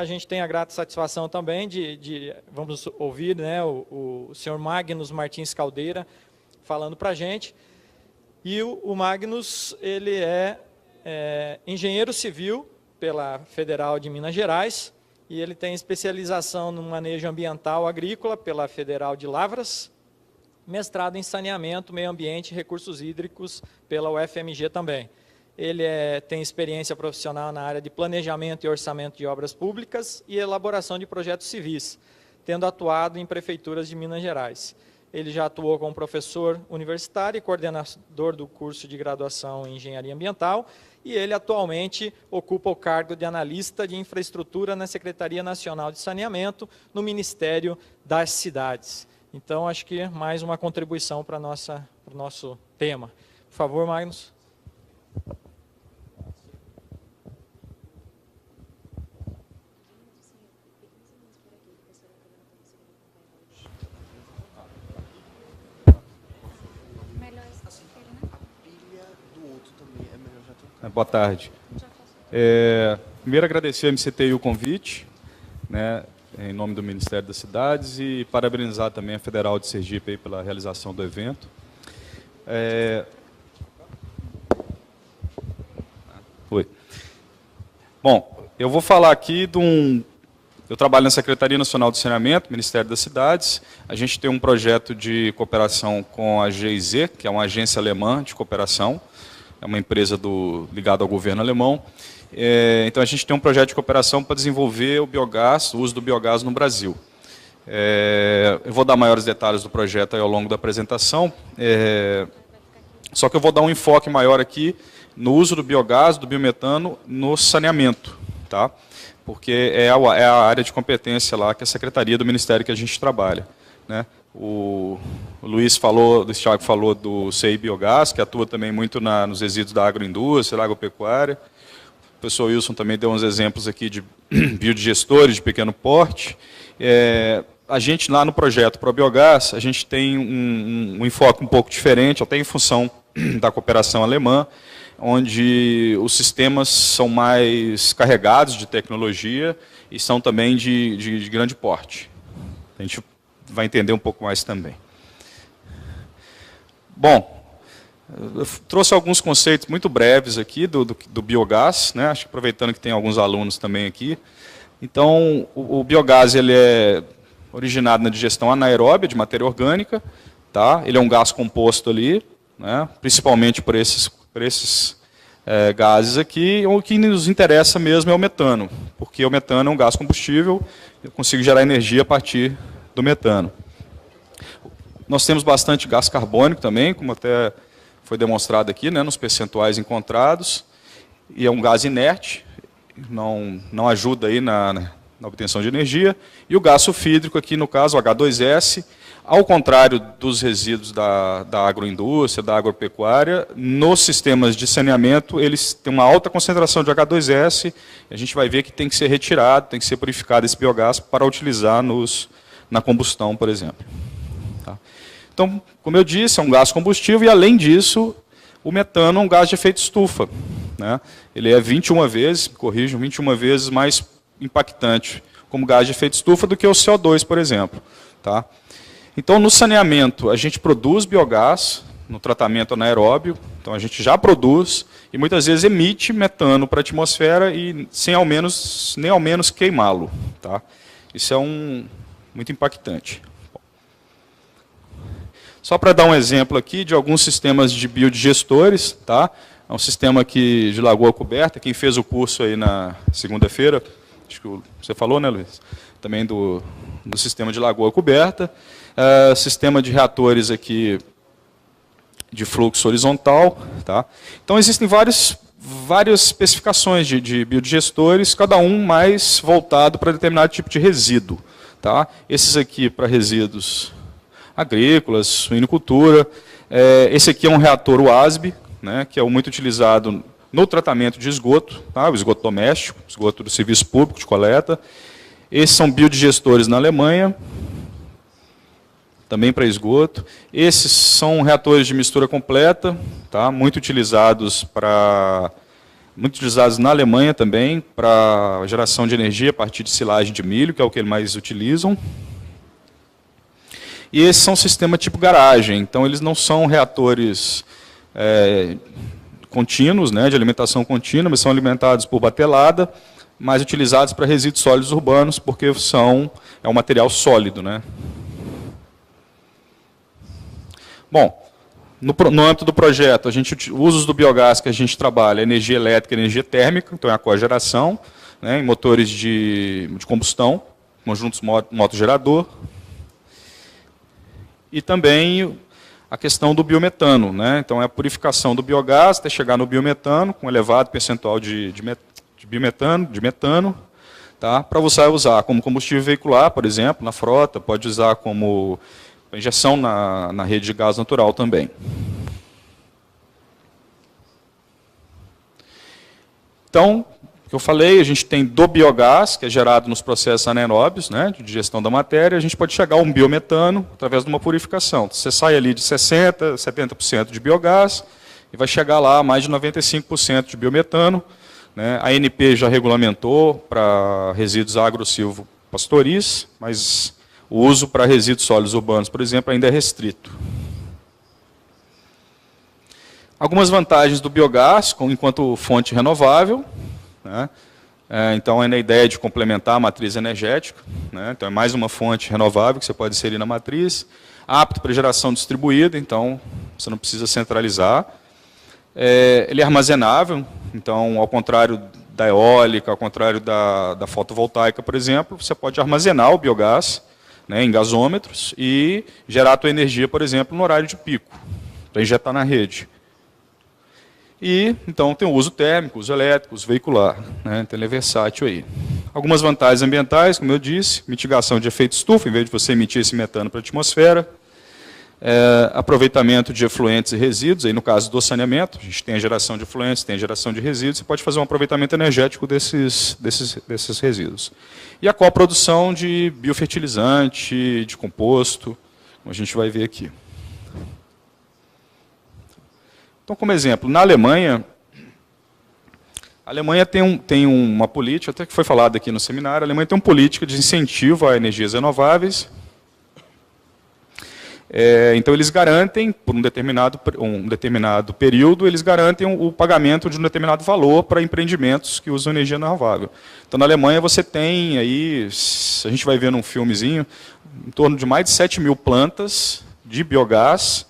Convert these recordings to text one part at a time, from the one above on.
A gente tem a grata satisfação também vamos ouvir, né, o senhor Magnus Martins Caldeira falando para a gente. E o Magnus, ele é engenheiro civil pela Federal de Minas Gerais, e ele tem especialização no manejo ambiental agrícola pela Federal de Lavras, mestrado em saneamento, meio ambiente e recursos hídricos pela UFMG também. Ele tem experiência profissional na área de planejamento e orçamento de obras públicas e elaboração de projetos civis, tendo atuado em prefeituras de Minas Gerais. Ele já atuou como professor universitário e coordenador do curso de graduação em Engenharia Ambiental, e ele atualmente ocupa o cargo de analista de infraestrutura na Secretaria Nacional de Saneamento, no Ministério das Cidades. Então, acho que mais uma contribuição para o nosso tema. Por favor, Magnus. Boa tarde. Primeiro, agradecer a MCTI o convite, né, em nome do Ministério das Cidades, e parabenizar também a Federal de Sergipe aí pela realização do evento. Bom, eu vou falar aqui eu trabalho na Secretaria Nacional de Saneamento, Ministério das Cidades. A gente tem um projeto de cooperação com a GIZ, que é uma agência alemã de cooperação, é uma empresa ligada ao governo alemão. Então, a gente tem um projeto de cooperação para desenvolver o biogás, o uso do biogás no Brasil. Eu vou dar maiores detalhes do projeto aí ao longo da apresentação, só que eu vou dar um enfoque maior aqui no uso do biogás, do biometano, no saneamento, tá? Porque é a área de competência lá, que é a Secretaria do Ministério que a gente trabalha, né? O Thiago falou do CI Biogás, que atua também muito nos resíduos da agroindústria, da agropecuária. O professor Wilson também deu uns exemplos aqui de biodigestores de pequeno porte. A gente lá no projeto ProBiogás, a gente tem um enfoque um pouco diferente, até em função da cooperação alemã, onde os sistemas são mais carregados de tecnologia e são também de grande porte. A gente vai entender um pouco mais também. Bom, eu trouxe alguns conceitos muito breves aqui do biogás, né? Acho que aproveitando que tem alguns alunos também aqui. Então, o biogás ele é originado na digestão anaeróbia de matéria orgânica, tá? Ele é um gás composto ali, né? Principalmente por esses gases aqui. O que nos interessa mesmo é o metano, porque o metano é um gás combustível, eu consigo gerar energia a partir do metano. Nós temos bastante gás carbônico também, como até foi demonstrado aqui, né, nos percentuais encontrados, e é um gás inerte, não ajuda aí na obtenção de energia. E o gás sulfídrico aqui, no caso, o H2S, ao contrário dos resíduos da agroindústria, da agropecuária, nos sistemas de saneamento, eles têm uma alta concentração de H2S, e a gente vai ver que tem que ser retirado, tem que ser purificado esse biogás para utilizar na combustão, por exemplo. Tá? Então, como eu disse, é um gás combustível, e além disso, o metano é um gás de efeito estufa, né? Ele é 21 vezes, corrijo, 21 vezes mais impactante como gás de efeito estufa do que o CO2, por exemplo. Tá? Então, no saneamento, a gente produz biogás, no tratamento anaeróbio, então a gente já produz, e muitas vezes emite metano para a atmosfera e nem ao menos queimá-lo. Tá? Isso é muito impactante. Só para dar um exemplo aqui de alguns sistemas de biodigestores, tá? É um sistema aqui de Lagoa Coberta, quem fez o curso aí na segunda-feira, acho que você falou, né, Luiz? Também do sistema de Lagoa Coberta. Sistema de reatores aqui de fluxo horizontal. Tá? Então, existem várias especificações de biodigestores, cada um mais voltado para determinado tipo de resíduo. Tá? Esses aqui para resíduos agrícolas, suinocultura. Esse aqui é um reator WASB, né, que é muito utilizado no tratamento de esgoto, tá? O esgoto doméstico, esgoto do serviço público de coleta. Esses são biodigestores na Alemanha, também para esgoto. Esses são reatores de mistura completa, tá? Muito utilizados muito utilizados na Alemanha também, para geração de energia a partir de silagem de milho, que é o que eles mais utilizam. E esses são sistemas tipo garagem, então eles não são reatores contínuos, né, de alimentação contínua, mas são alimentados por batelada, mas utilizados para resíduos sólidos urbanos, porque é um material sólido, né. Bom, no âmbito do projeto, usos do biogás que a gente trabalha, energia elétrica e energia térmica, então é a cogeração, né, em motores de combustão, conjuntos moto-gerador, e também a questão do biometano, né, então é a purificação do biogás até chegar no biometano, com elevado percentual de metano, tá, para você usar como combustível veicular, por exemplo, na frota, pode usar como injeção na rede de gás natural também. Então, o que eu falei, a gente tem do biogás, que é gerado nos processos anaeróbios, né, de digestão da matéria, a gente pode chegar a um biometano através de uma purificação. Você sai ali de 60%, 70% de biogás e vai chegar lá a mais de 95% de biometano. Né. A ANP já regulamentou para resíduos agro-silvo-pastoris, mas o uso para resíduos sólidos urbanos, por exemplo, ainda é restrito. Algumas vantagens do biogás enquanto fonte renovável, né? Então é na ideia de complementar a matriz energética, né? Então é mais uma fonte renovável que você pode inserir na matriz, apto para geração distribuída, então você não precisa centralizar. Ele é armazenável, então ao contrário da eólica, ao contrário da fotovoltaica, por exemplo, você pode armazenar o biogás, né, em gasômetros e gerar a tua energia, por exemplo, no horário de pico, para injetar na rede. E, então, tem o uso térmico, uso elétrico, uso veicular, né, então ele é versátil aí. Algumas vantagens ambientais, como eu disse, mitigação de efeito estufa, em vez de você emitir esse metano para a atmosfera, aproveitamento de efluentes e resíduos, aí no caso do saneamento, a gente tem a geração de efluentes, tem a geração de resíduos, você pode fazer um aproveitamento energético desses resíduos. E a coprodução de biofertilizante, de composto, como a gente vai ver aqui. Então, como exemplo, na Alemanha, a Alemanha tem uma política, até que foi falado aqui no seminário, a Alemanha tem uma política de incentivo a energias renováveis. Então, eles garantem, por um determinado período, eles garantem o pagamento de um determinado valor para empreendimentos que usam energia renovável. Então, na Alemanha, você tem aí, a gente vai ver num filmezinho, em torno de mais de 7.000 plantas de biogás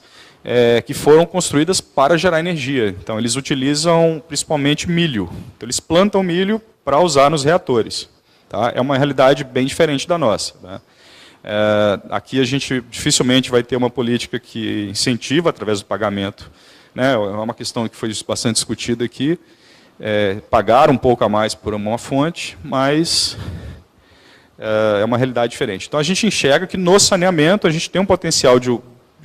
que foram construídas para gerar energia. Então, eles utilizam principalmente milho. Então, eles plantam milho para usar nos reatores. Tá? É uma realidade bem diferente da nossa. Né? Aqui a gente dificilmente vai ter uma política que incentiva através do pagamento, né? É uma questão que foi bastante discutida aqui, pagar um pouco a mais por uma fonte, mas é uma realidade diferente. Então a gente enxerga que no saneamento a gente tem um potencial de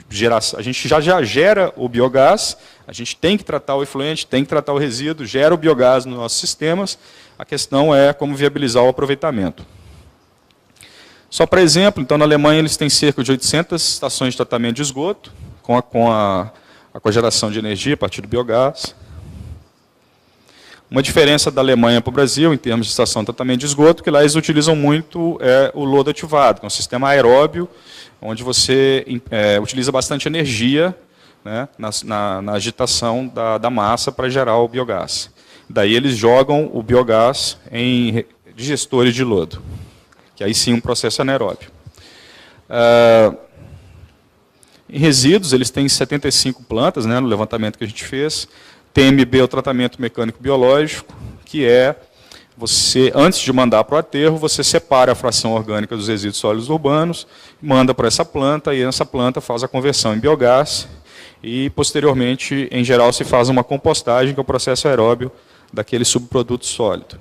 geração, a gente já gera o biogás, a gente tem que tratar o efluente, tem que tratar o resíduo, gera o biogás nos nossos sistemas, a questão é como viabilizar o aproveitamento. Só para exemplo, então, na Alemanha eles têm cerca de 800 estações de tratamento de esgoto, com a cogeração de energia a partir do biogás. Uma diferença da Alemanha para o Brasil, em termos de estação de tratamento de esgoto, que lá eles utilizam muito o lodo ativado, que é um sistema aeróbio, onde você utiliza bastante energia, né, na agitação da massa para gerar o biogás. Daí eles jogam o biogás em digestores de lodo, que aí sim um processo anaeróbio. Em resíduos, eles têm 75 plantas, né, no levantamento que a gente fez. TMB é o tratamento mecânico biológico, que é você, antes de mandar para o aterro, você separa a fração orgânica dos resíduos sólidos urbanos, manda para essa planta, e essa planta faz a conversão em biogás, e posteriormente, em geral, se faz uma compostagem, que é o processo aeróbio daquele subproduto sólido.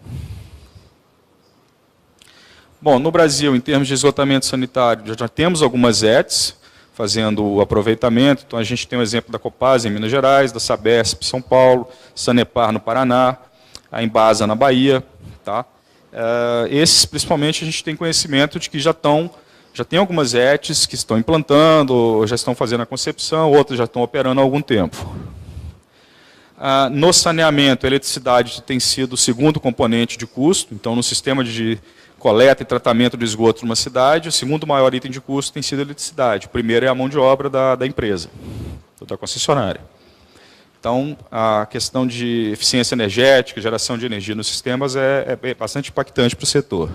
Bom, no Brasil, em termos de esgotamento sanitário, já temos algumas ETs fazendo o aproveitamento. Então, a gente tem o exemplo da Copasa, em Minas Gerais, da Sabesp, em São Paulo, Sanepar, no Paraná, a Embasa, na Bahia. Tá? Esses, principalmente, a gente tem conhecimento de que já tem algumas ETs que estão implantando, ou já estão fazendo a concepção, outras já estão operando há algum tempo. No saneamento, a eletricidade tem sido o segundo componente de custo. Então, no sistema de coleta e tratamento do esgoto de uma cidade, o segundo maior item de custo tem sido a eletricidade. O primeiro é a mão de obra da empresa, da concessionária. Então, a questão de eficiência energética, geração de energia nos sistemas é bastante impactante para o setor.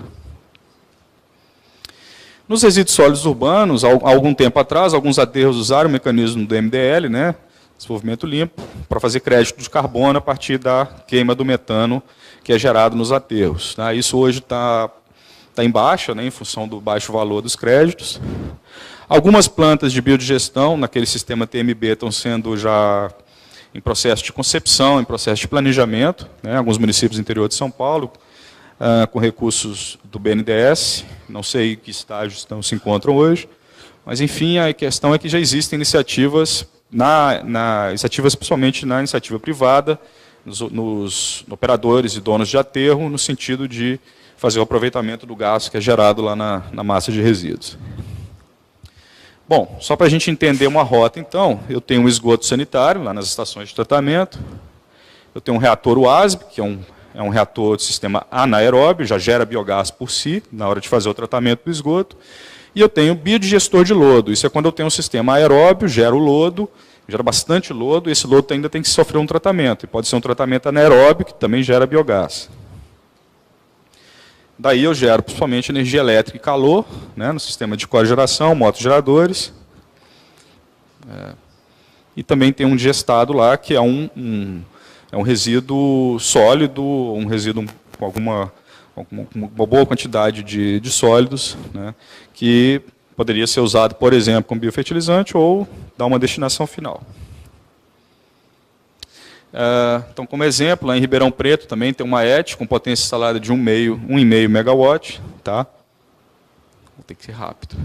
Nos resíduos sólidos urbanos, há algum tempo atrás, alguns aterros usaram o mecanismo do MDL, né, desenvolvimento limpo, para fazer crédito de carbono a partir da queima do metano que é gerado nos aterros. Tá? Isso hoje está em baixa, né, em função do baixo valor dos créditos. Algumas plantas de biodigestão, naquele sistema TMB, estão sendo já em processo de concepção, em processo de planejamento, né, alguns municípios do interior de São Paulo, com recursos do BNDES, não sei em que estágio se encontram hoje, mas, enfim, a questão é que já existem iniciativas, iniciativas principalmente na iniciativa privada, nos operadores e donos de aterro, no sentido de fazer o aproveitamento do gás que é gerado lá na massa de resíduos. Bom, só para a gente entender uma rota, então, eu tenho um esgoto sanitário, lá nas estações de tratamento, eu tenho um reator UASB, que é um reator de sistema anaeróbio, já gera biogás por si, na hora de fazer o tratamento do esgoto, e eu tenho biodigestor de lodo, isso é quando eu tenho um sistema aeróbio, gera o lodo, gera bastante lodo, e esse lodo ainda tem que sofrer um tratamento, e pode ser um tratamento anaeróbio, que também gera biogás. Daí eu gero principalmente energia elétrica e calor, né, no sistema de cogeração, motogeradores. E também tem um digestado lá, que é um resíduo sólido, um resíduo com uma boa quantidade de sólidos, né, que poderia ser usado, por exemplo, como biofertilizante ou dar uma destinação final. Então, como exemplo, lá em Ribeirão Preto também tem uma ET com potência instalada de 1,5 megawatt. Tá? Vou ter que ser rápido.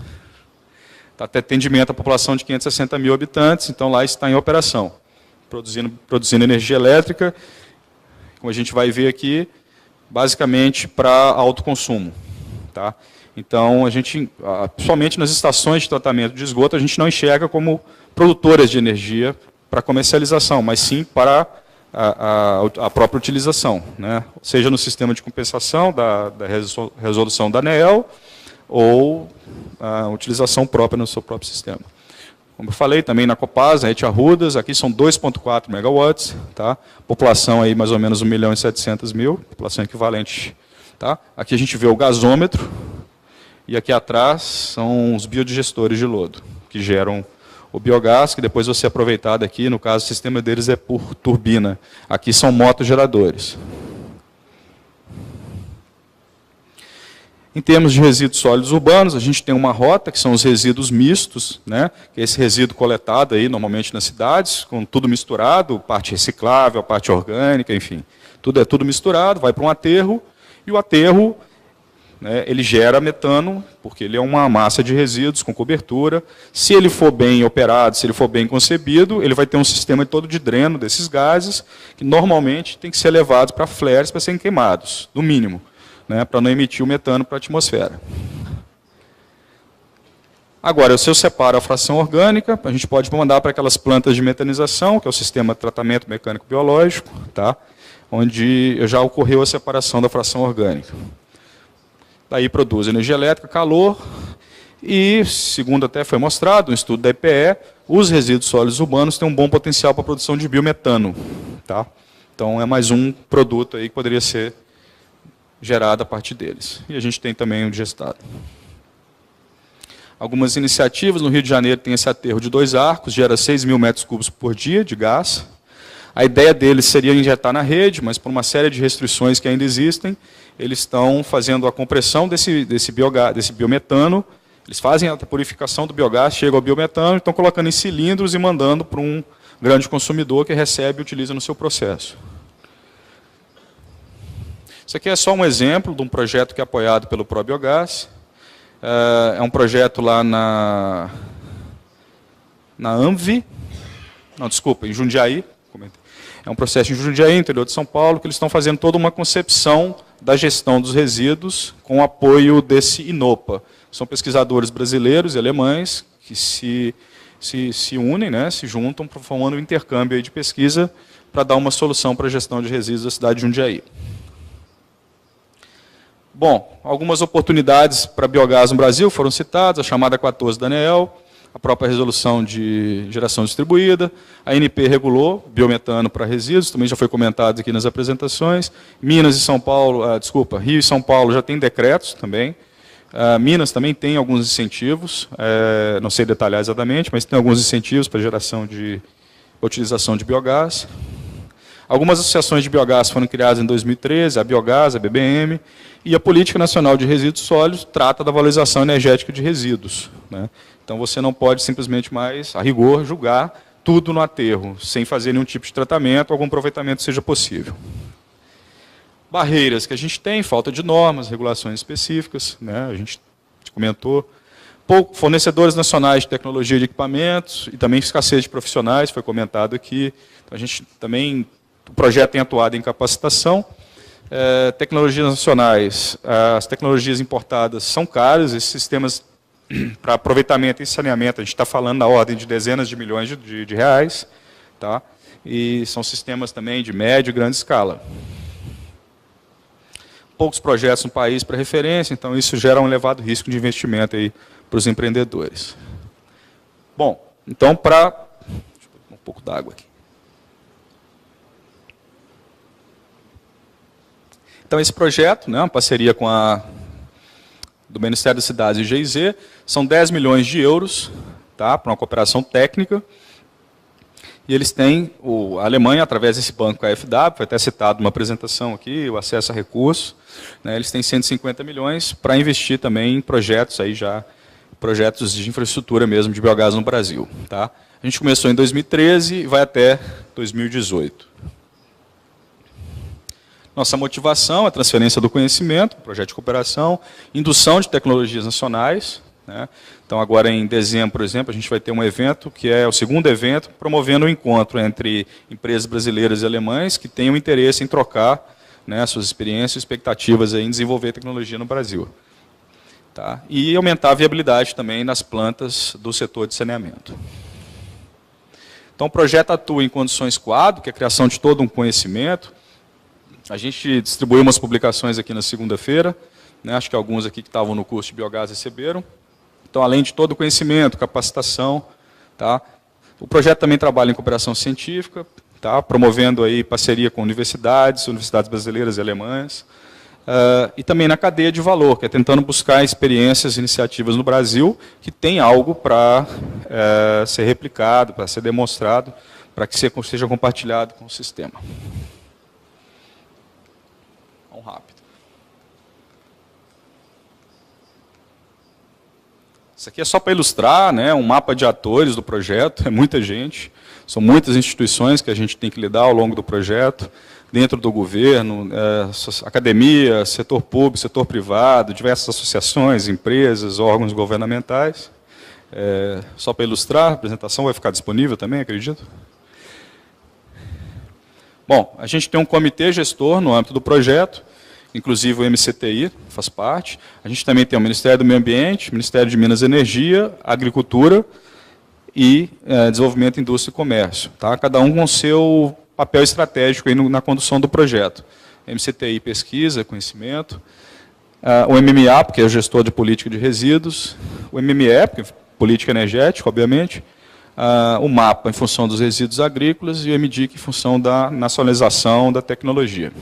Tá, até atendimento à população de 560 mil habitantes, então lá está em operação, produzindo energia elétrica, como a gente vai ver aqui, basicamente para autoconsumo. Tá? Então, a gente, principalmente nas estações de tratamento de esgoto, a gente não enxerga como produtoras de energia para comercialização, mas sim para a própria utilização, né? Seja no sistema de compensação da resolução da ANEEL ou a utilização própria no seu próprio sistema. Como eu falei, também na Copasa, ET Arrudas, aqui são 2,4 megawatts, tá? População aí mais ou menos 1.700.000, população equivalente. Tá? Aqui a gente vê o gasômetro, e aqui atrás são os biodigestores de lodo, que geram o biogás, que depois vai ser aproveitado aqui, no caso o sistema deles é por turbina. Aqui são motogeradores. Em termos de resíduos sólidos urbanos, a gente tem uma rota, que são os resíduos mistos, né, que é esse resíduo coletado aí, normalmente nas cidades, com tudo misturado, parte reciclável, parte orgânica, enfim. É tudo misturado, vai para um aterro, e o aterro, né, ele gera metano, porque ele é uma massa de resíduos com cobertura. Se ele for bem operado, se ele for bem concebido, ele vai ter um sistema todo de dreno desses gases, que normalmente tem que ser levados para flares para serem queimados, no mínimo, né, para não emitir o metano para a atmosfera. Agora, se eu separo a fração orgânica, a gente pode mandar para aquelas plantas de metanização, que é o sistema de tratamento mecânico-biológico, tá, onde já ocorreu a separação da fração orgânica. Daí produz energia elétrica, calor, e, segundo até foi mostrado, um estudo da EPE, os resíduos sólidos urbanos têm um bom potencial para a produção de biometano. Tá? Então, é mais um produto aí que poderia ser gerado a partir deles. E a gente tem também o digestado. Algumas iniciativas, no Rio de Janeiro tem esse aterro de 2 arcos, gera 6.000 metros cúbicos por dia de gás. A ideia deles seria injetar na rede, mas por uma série de restrições que ainda existem, eles estão fazendo a compressão desse biometano, eles fazem a purificação do biogás, chega ao biometano, estão colocando em cilindros e mandando para um grande consumidor que recebe e utiliza no seu processo. Isso aqui é só um exemplo de um projeto que é apoiado pelo ProBiogás. É um projeto lá na ANVI, não, desculpa, em Jundiaí. É um processo em Jundiaí, interior de São Paulo, que eles estão fazendo toda uma concepção da gestão dos resíduos com o apoio desse INOPA. São pesquisadores brasileiros e alemães que se unem, né, se juntam, formando um intercâmbio aí de pesquisa para dar uma solução para a gestão de resíduos da cidade de Jundiaí. Bom, algumas oportunidades para biogás no Brasil foram citadas, a chamada 14 da ANEEL, a própria resolução de geração distribuída, a ANP regulou biometano para resíduos, também já foi comentado aqui nas apresentações. Minas e São Paulo, Rio e São Paulo já têm decretos também. Minas também tem alguns incentivos, não sei detalhar exatamente, mas tem alguns incentivos para geração de utilização de biogás. Algumas associações de biogás foram criadas em 2013, a Biogás, a BBM, e a Política Nacional de Resíduos Sólidos trata da valorização energética de resíduos, né? Então, você não pode simplesmente mais, a rigor, julgar tudo no aterro, sem fazer nenhum tipo de tratamento, algum aproveitamento seja possível. Barreiras que a gente tem, falta de normas, regulações específicas, né? A gente comentou. Fornecedores nacionais de tecnologia de equipamentos e também escassez de profissionais, foi comentado aqui. Então, a gente também, o projeto tem atuado em capacitação. Tecnologias nacionais, as tecnologias importadas são caras, esses sistemas para aproveitamento e saneamento, a gente está falando na ordem de dezenas de milhões de reais, tá? E são sistemas também de média e grande escala. Poucos projetos no país para referência, então isso gera um elevado risco de investimento aí para os empreendedores. Bom, então deixa eu botar um pouco d'água aqui. Então esse projeto, né, uma parceria com do Ministério das Cidades e GIZ, são 10 milhões de euros, tá, para uma cooperação técnica. E eles têm, a Alemanha, através desse banco KfW, foi até citado numa apresentação aqui, o acesso a recursos, né, eles têm 150 milhões para investir também em projetos, aí já, projetos de infraestrutura mesmo de biogás no Brasil. Tá? A gente começou em 2013 e vai até 2018. Nossa motivação é a transferência do conhecimento, projeto de cooperação, indução de tecnologias nacionais, né? Então, agora em dezembro, por exemplo, a gente vai ter um evento, que é o segundo evento, promovendo um encontro entre empresas brasileiras e alemães que tenham interesse em trocar, né, suas experiências e expectativas em desenvolver tecnologia no Brasil. Tá? E aumentar a viabilidade também nas plantas do setor de saneamento. Então, o projeto atua em condições quadro, que é a criação de todo um conhecimento. A gente distribuiu umas publicações aqui na segunda-feira, né, acho que alguns aqui que estavam no curso de biogás receberam. Então, além de todo o conhecimento, capacitação, tá, o projeto também trabalha em cooperação científica, tá, promovendo aí parceria com universidades brasileiras e alemãs, e também na cadeia de valor, que é tentando buscar experiências, iniciativas no Brasil que tem algo para ser replicado, para ser demonstrado, para que seja compartilhado com o sistema. Rápido. Isso aqui é só para ilustrar, né, um mapa de atores do projeto, é muita gente, são muitas instituições que a gente tem que lidar ao longo do projeto, dentro do governo, academia, setor público, setor privado, diversas associações, empresas, órgãos governamentais. Só para ilustrar, a apresentação vai ficar disponível também, acredito. Bom, a gente tem um comitê gestor no âmbito do projeto, inclusive o MCTI faz parte. A gente também tem o Ministério do Meio Ambiente, Ministério de Minas e Energia, Agricultura e Desenvolvimento, Indústria e Comércio. Tá? Cada um com o seu papel estratégico aí na condução do projeto. MCTI, pesquisa, conhecimento. O MMA, porque é o gestor de política de resíduos. O MME, porque é política energética, obviamente. O MAPA, em função dos resíduos agrícolas. E o MDIC, em função da nacionalização da tecnologia.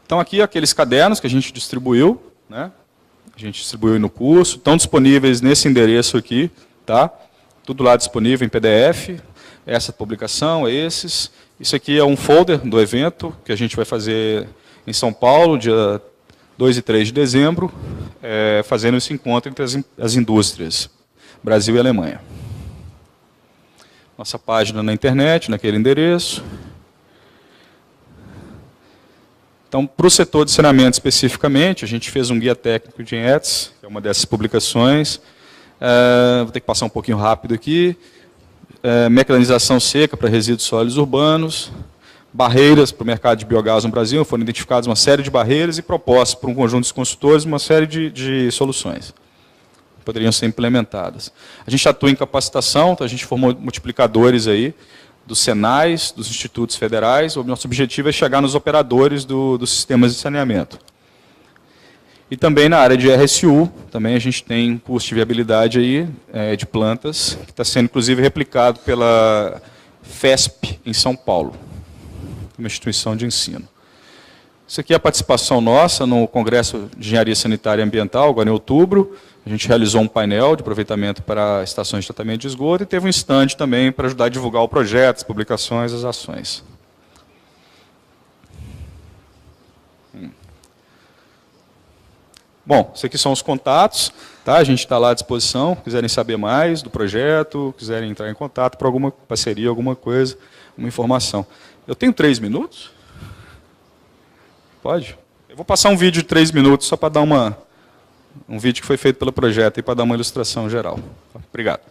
Então, aqui, aqueles cadernos que a gente distribuiu, né? A gente distribuiu no curso, estão disponíveis nesse endereço aqui, tá? Tudo lá disponível em PDF, essa publicação, esses. Isso aqui é um folder do evento, que a gente vai fazer em São Paulo, dia 2 e 3 de dezembro, fazendo esse encontro entre as indústrias, Brasil e Alemanha. Nossa página na internet, naquele endereço. Então, para o setor de saneamento especificamente, a gente fez um guia técnico de ETS, que é uma dessas publicações. Vou ter que passar um pouquinho rápido aqui. Mecanização seca para resíduos sólidos urbanos. Barreiras para o mercado de biogás no Brasil. Foram identificadas uma série de barreiras e propostas por um conjunto de consultores uma série de soluções. poderiam ser implementadas. A gente atua em capacitação, então a gente formou multiplicadores aí, dos Senais, dos institutos federais. O nosso objetivo é chegar nos operadores dos sistemas de saneamento. E também na área de RSU, também a gente tem curso de viabilidade aí, de plantas, que está sendo inclusive replicado pela FESP em São Paulo, uma instituição de ensino. Isso aqui é a participação nossa no Congresso de Engenharia Sanitária e Ambiental, agora em outubro. A gente realizou um painel de aproveitamento para estações de tratamento de esgoto e teve um stand também para ajudar a divulgar o projeto, as publicações, as ações. Bom, esses aqui são os contatos, tá? A gente está lá à disposição, quiserem saber mais do projeto, quiserem entrar em contato para alguma parceria, alguma coisa, uma informação. Eu tenho 3 minutos? Pode? Eu vou passar um vídeo de 3 minutos só para dar um vídeo que foi feito pelo projeto e para dar uma ilustração geral. Obrigado.